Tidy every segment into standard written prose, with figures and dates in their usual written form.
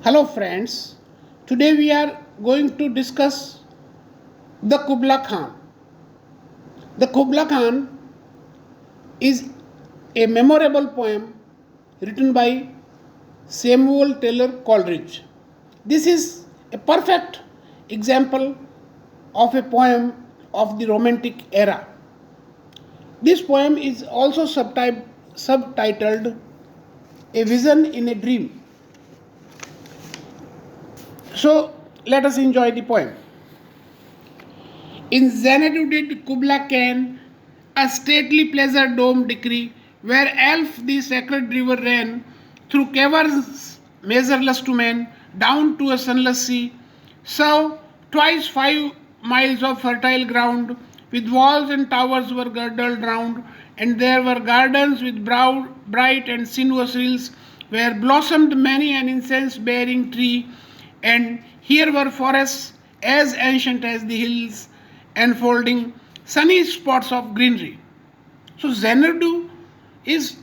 Hello friends, today we are going to discuss the Kubla Khan. The Kubla Khan is a memorable poem written by Samuel Taylor Coleridge. This is a perfect example of a poem of the Romantic era. This poem is also subtitled A Vision in a Dream. So let us enjoy the poem. In Xanadu did Kubla Khan a stately pleasure dome decree, where Elf the sacred river ran through caverns measureless to man, down to a sunless sea. So twice 5 miles of fertile ground, with walls and towers were girdled round, and there were gardens with bright and sinuous rills, where blossomed many an incense-bearing tree, and here were forests as ancient as the hills, enfolding sunny spots of greenery. So Xanadu is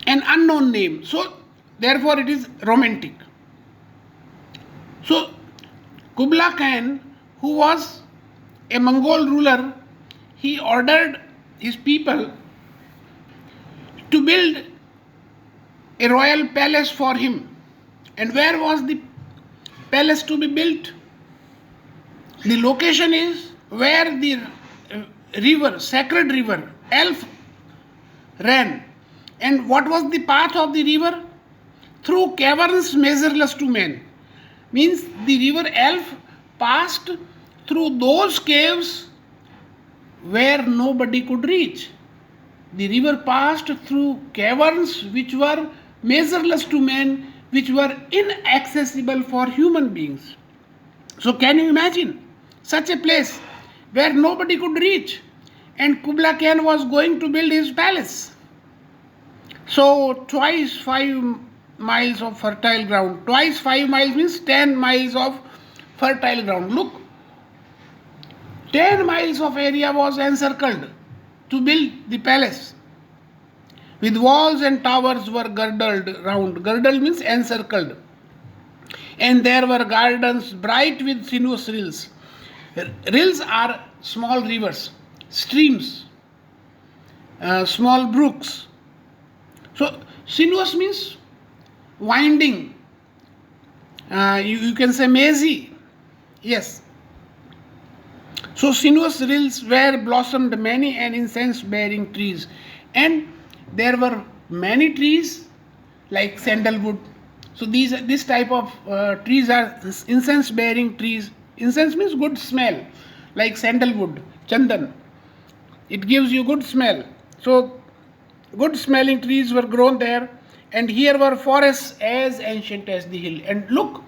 an unknown name, so therefore it is romantic. So Kubla Khan, who was a Mongol ruler, he ordered his people to build a royal palace for him. And where was the palace to be built? The location is where the river, sacred river, Elf ran. And what was the path of the river? Through caverns measureless to men. Means the river Elf passed through those caves where nobody could reach. The river passed through caverns which were measureless to men, which were inaccessible for human beings. So can you imagine such a place where nobody could reach, and Kubla Khan was going to build his palace? So twice 5 miles of fertile ground. Twice 5 miles means 10 miles of fertile ground. Look, 10 miles of area was encircled to build the palace. With walls and towers were girdled round. Girdled means encircled. And there were gardens bright with sinuous rills. Rills are small rivers, streams, small brooks. So sinuous means winding. You can say mazy. Yes. So sinuous rills where blossomed many an incense-bearing trees, and there were many trees like sandalwood. So this type of trees are incense-bearing trees. Incense means good smell, like sandalwood, chandan. It gives you good smell. So good smelling trees were grown there, and here were forests as ancient as the hill. And look,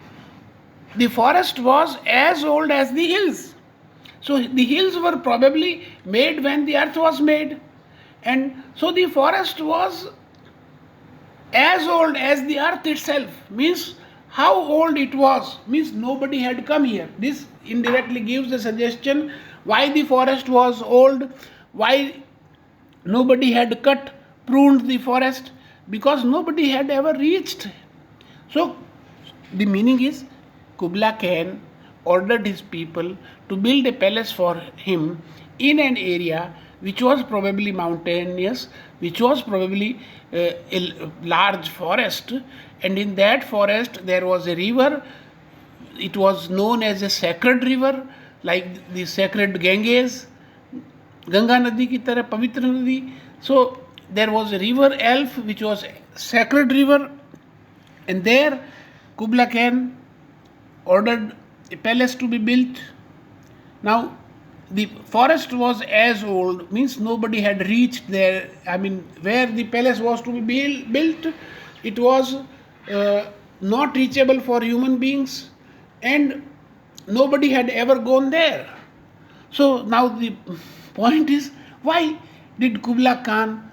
the forest was as old as the hills. So the hills were probably made when the earth was made, and so the forest was as old as the earth itself. Means how old it was means nobody had come here. This indirectly gives a suggestion why the forest was old, why nobody had pruned the forest, because nobody had ever reached. So the meaning is Kubla Khan ordered his people to build a palace for him in an area which was probably mountainous, which was probably a large forest, and in that forest there was a river. It was known as a sacred river, like the sacred Ganges, Ganga Nadi ki tarah Pavitra Nadi. So there was a river Elf which was a sacred river, and there Kubla Khan ordered a palace to be built. Now the forest was as old, means nobody had reached there. I mean, where the palace was to be built, it was not reachable for human beings, and nobody had ever gone there. So now the point is, why did Kubla Khan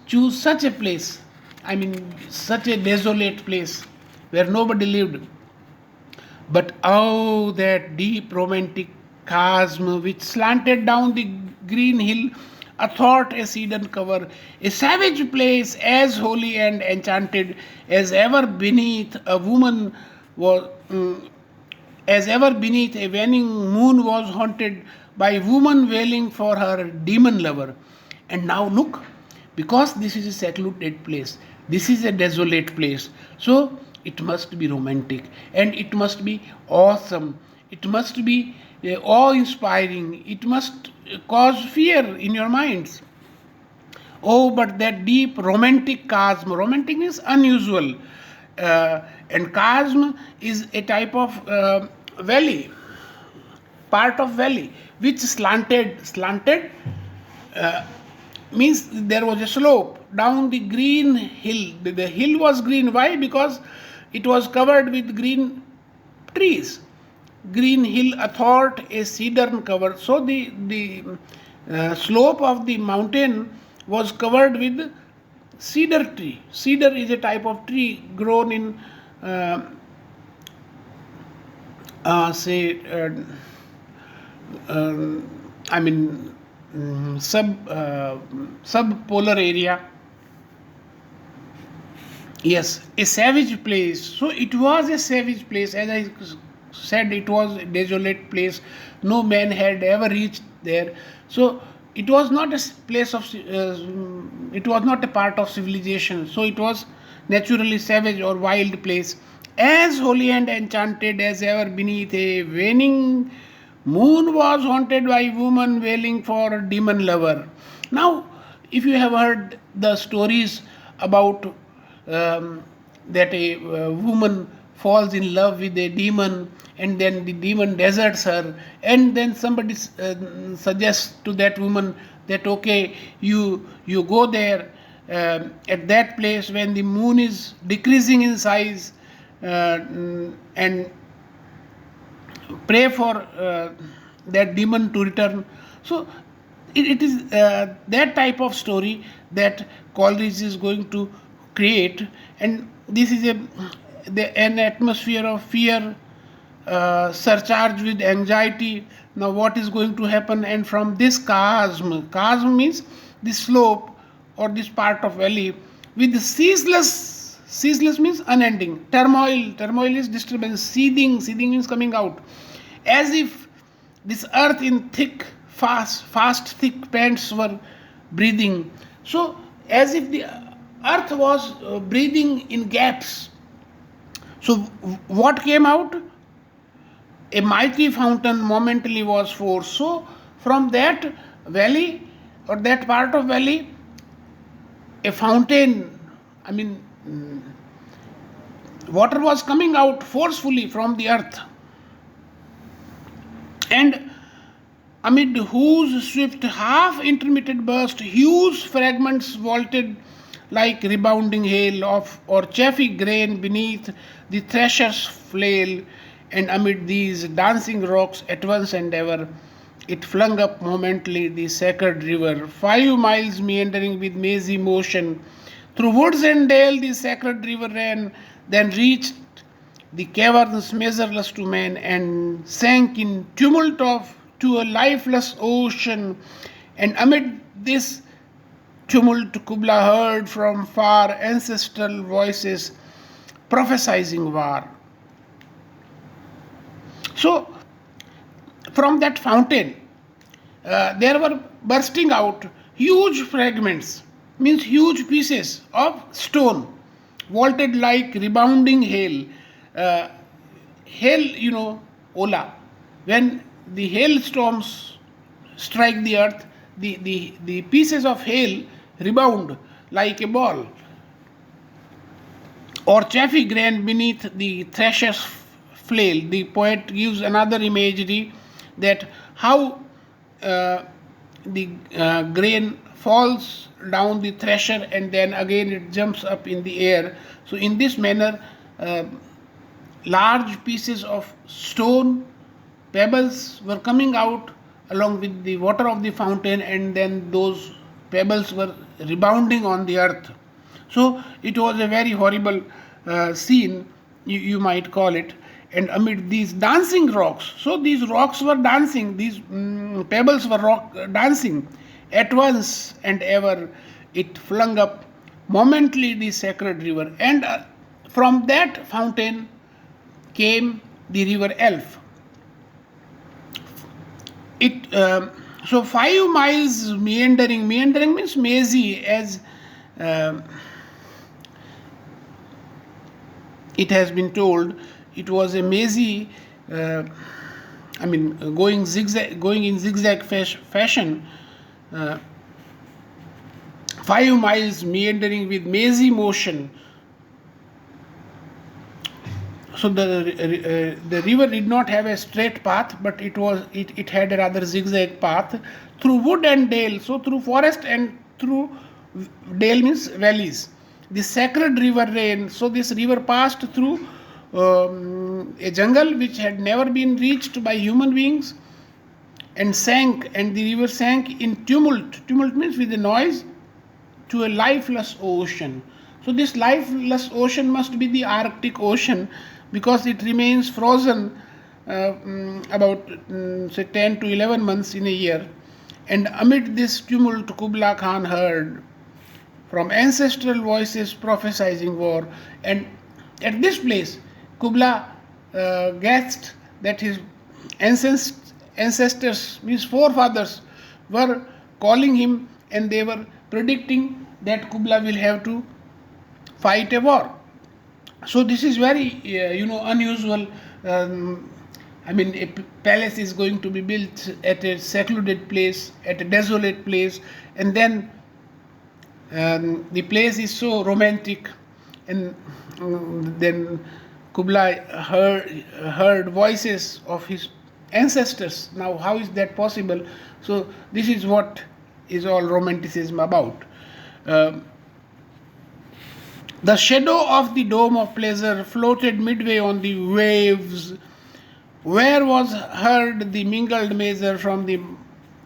choose such a place? I mean, such a desolate place where nobody lived. But oh, that deep romantic chasm which slanted down the green hill athwart a cedarn cover, a savage place as holy and enchanted as ever beneath a woman was. As ever beneath a waning moon was haunted by woman wailing for her demon lover. And now look, because this is a secluded place, this is a desolate place, so it must be romantic and it must be awesome, it must be awe inspiring, it must cause fear in your minds. Oh, but that deep romantic chasm, romantic means unusual, and chasm is a type of valley, part of valley, which slanted means there was a slope down the green hill. The hill was green. Why? Because it was covered with green trees. Green hill athwart a cedarn cover. So the slope of the mountain was covered with cedar tree. Cedar is a type of tree grown in subpolar area. Yes, a savage place. So it was a savage place. As I said, it was a desolate place. No man had ever reached there. So it was not a place of. It was not a part of civilization. So it was naturally savage or wild place, as holy and enchanted as ever beneath a waning moon was haunted by woman wailing for a demon lover. Now, if you have heard the stories about that a woman falls in love with a demon and then the demon deserts her, and then somebody suggests to that woman that okay, you go there at that place when the moon is decreasing in size, and pray for that demon to return. So it is that type of story that Coleridge is going to create, and this is an atmosphere of fear, surcharged with anxiety. Now what is going to happen? And from this chasm means the slope or this part of valley, with ceaseless means unending, turmoil is disturbance, seething means coming out, as if this earth in fast thick pants were breathing. So as if the earth was breathing in gaps. So what came out? A mighty fountain momentarily was forced. So from that valley or that part of valley, a fountain, water was coming out forcefully from the earth, and amid whose swift half intermittent burst huge fragments vaulted like rebounding hail or chaffy grain beneath the thresher's flail. And amid these dancing rocks at once and ever, it flung up momentarily the sacred river, 5 miles meandering with mazy motion. Through woods and dale the sacred river ran, then reached the caverns measureless to man, and sank in tumult to a lifeless ocean. And amid this tumult Kubla heard from far ancestral voices prophesying war. So from that fountain there were bursting out huge fragments, means huge pieces of stone, vaulted like rebounding hail. Hail, Ola. When the hailstorms strike the earth, the pieces of hail rebound like a ball. Or chaffy grain beneath the thresher's flail. The poet gives another imagery that how the grain falls down the thresher and then again it jumps up in the air. So in this manner, large pieces of stone, pebbles were coming out along with the water of the fountain, and then those pebbles were rebounding on the earth. So it was a very horrible scene, you might call it. And amid these dancing rocks, so these rocks were dancing, these pebbles were dancing, At once and ever it flung up momently the sacred river, and from that fountain came the river Elf. It so 5 miles meandering. Meandering means mazy, as it has been told. It was a mazy. Going zigzag, going in zigzag fashion. 5 miles meandering with mazy motion. So the river did not have a straight path, but it had a rather zigzag path through wood and dale. So through forest and through dale means valleys. The sacred river ran. So this river passed through a jungle which had never been reached by human beings, and sank, and the river sank in tumult. Tumult means with a noise, to a lifeless ocean. So this lifeless ocean must be the Arctic Ocean, because it remains frozen about say 10 to 11 months in a year. And amid this tumult, Kubla Khan heard from ancestral voices prophesizing war. And at this place, Kubla guessed that his ancestors, his forefathers, were calling him, and they were predicting that Kubla will have to fight a war. So this is very unusual. A palace is going to be built at a secluded place, at a desolate place, and then the place is so romantic, and then Kublai heard voices of his ancestors. Now, how is that possible? So this is what is all romanticism about. The shadow of the dome of pleasure floated midway on the waves, where was heard the mingled measure from the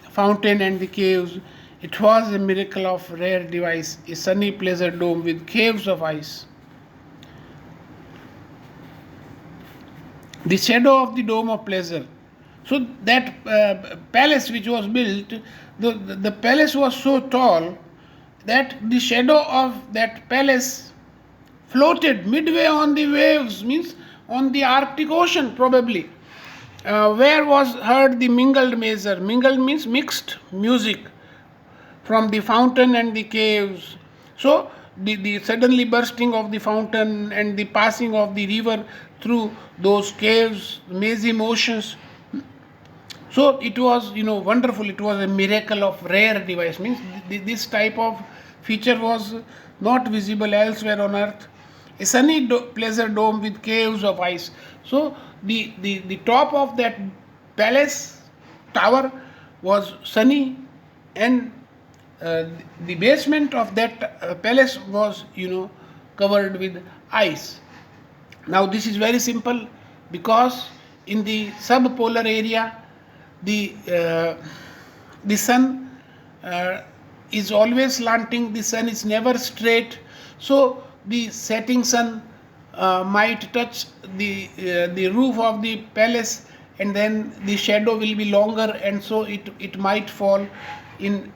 fountain and the caves. It was a miracle of rare device, a sunny pleasure dome with caves of ice. The shadow of the dome of pleasure. So that palace which was built, the palace was so tall that the shadow of that palace floated midway on the waves, means on the Arctic Ocean probably, where was heard the mingled measure. Mingled means mixed music from the fountain and the caves. So the suddenly bursting of the fountain and the passing of the river through those caves, mazy motions. So it was wonderful. It was a miracle of rare device, means this type of feature was not visible elsewhere on earth. A sunny pleasure dome with caves of ice. So the top of that palace tower was sunny, and the basement of that palace was covered with ice. Now this is very simple, because in the subpolar area the sun is always slanting. The sun is never straight. So the setting sun might touch the roof of the palace, and then the shadow will be longer, and so it might fall in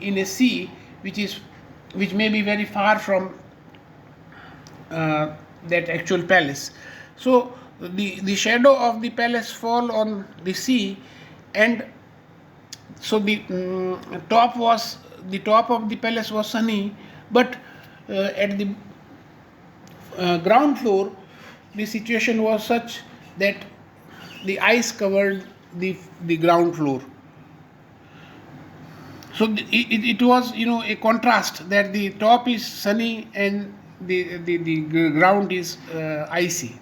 a sea which may be very far from that actual palace. So the shadow of the palace fall on the sea, and so the top of the palace was sunny, but at the ground floor the situation was such that the ice covered the ground floor. So it was a contrast, that the top is sunny and the ground is icy.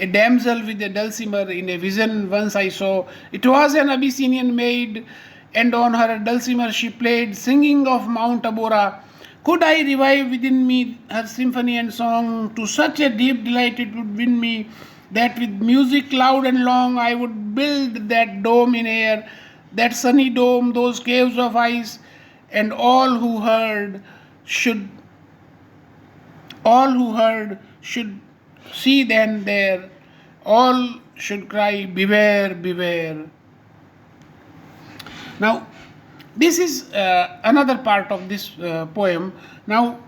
A damsel with a dulcimer in a vision once I saw. It was an Abyssinian maid, and on her dulcimer she played, singing of Mount Abora. Could I revive within me her symphony and song? To such a deep delight it would win me, that with music loud and long I would build that dome in air, that sunny dome, those caves of ice, and all who heard should see then there, all should cry, beware, beware. Now This is another part of this poem. Now,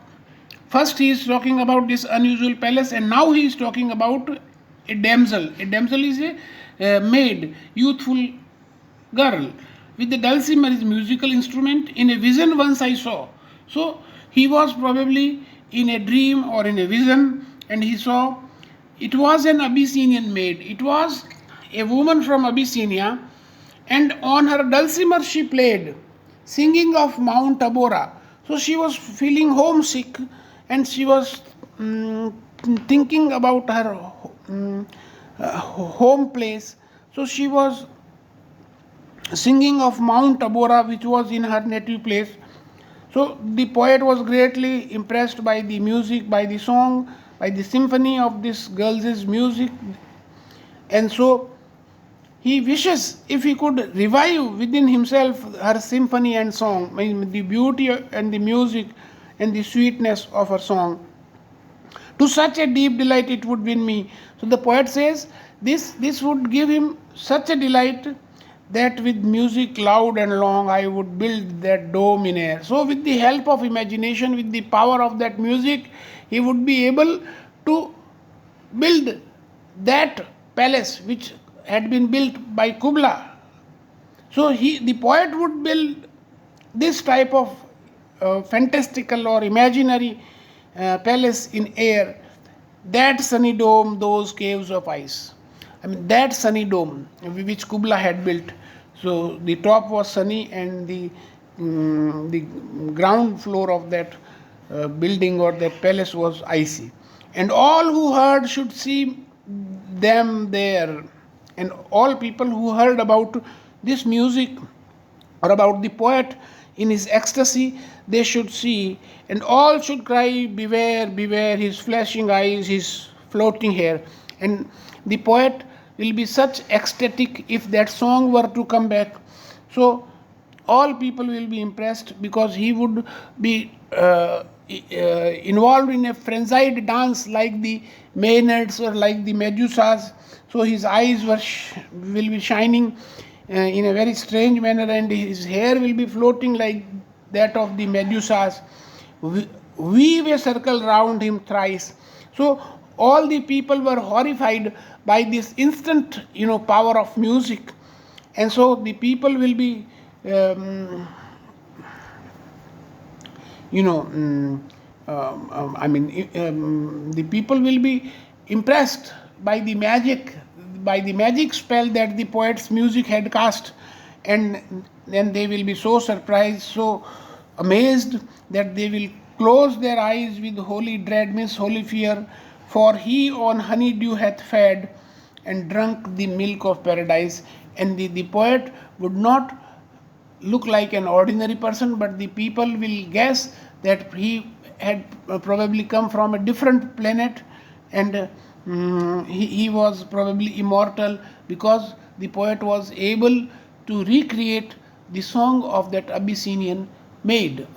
first he is talking about this unusual palace, and now he is talking about a damsel. A damsel is a maid, youthful girl with the dulcimer, his musical instrument. In a vision once I saw. So he was probably in a dream or in a vision, and he saw it was an Abyssinian maid. It was a woman from Abyssinia, and on her dulcimer she played, singing of Mount Tabora. So she was feeling homesick, and she was thinking about her home place. So she was singing of Mount Tabora, which was in her native place. So the poet was greatly impressed by the music, by the song, by the symphony of this girl's music, and so he wishes if he could revive within himself her symphony and song, I mean, the beauty and the music and the sweetness of her song. To such a deep delight it would win me. So the poet says this would give him such a delight that with music loud and long I would build that dome in air. So with the help of imagination, with the power of that music, he would be able to build that palace which had been built by Kubla. So the poet would build this type of fantastical or imaginary palace in air, that sunny dome, those caves of ice. I mean, that sunny dome which Kubla had built. So the top was sunny, and the ground floor of that building or that palace was icy. And all who heard should see them there. And all people who heard about this music or about the poet in his ecstasy, they should see, and all should cry, beware, beware, his flashing eyes, his floating hair. And the poet will be such ecstatic if that song were to come back. So all people will be impressed, because he would be involved in a frenzied dance like the Maenads or like the Medusas. So his eyes will be shining in a very strange manner, and his hair will be floating like that of the Medusas. Weave a circle round him thrice. So all the people were horrified by this instant, power of music, and so the people will be, the people will be impressed by the magic spell that the poet's music had cast, and then they will be so surprised, so amazed, that they will close their eyes with holy dread, means holy fear, for he on honeydew hath fed and drunk the milk of paradise. And the poet would not look like an ordinary person, but the people will guess that he had probably come from a different planet, and he was probably immortal, because the poet was able to recreate the song of that Abyssinian maid.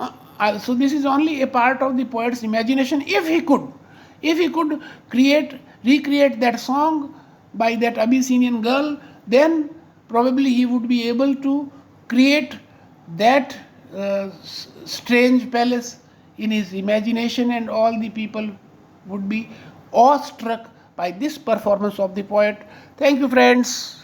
So this is only a part of the poet's imagination. If he could recreate that song by that Abyssinian girl, then probably he would be able to create that strange palace in his imagination, and all the people would be awestruck by this performance of the poet. Thank you, friends.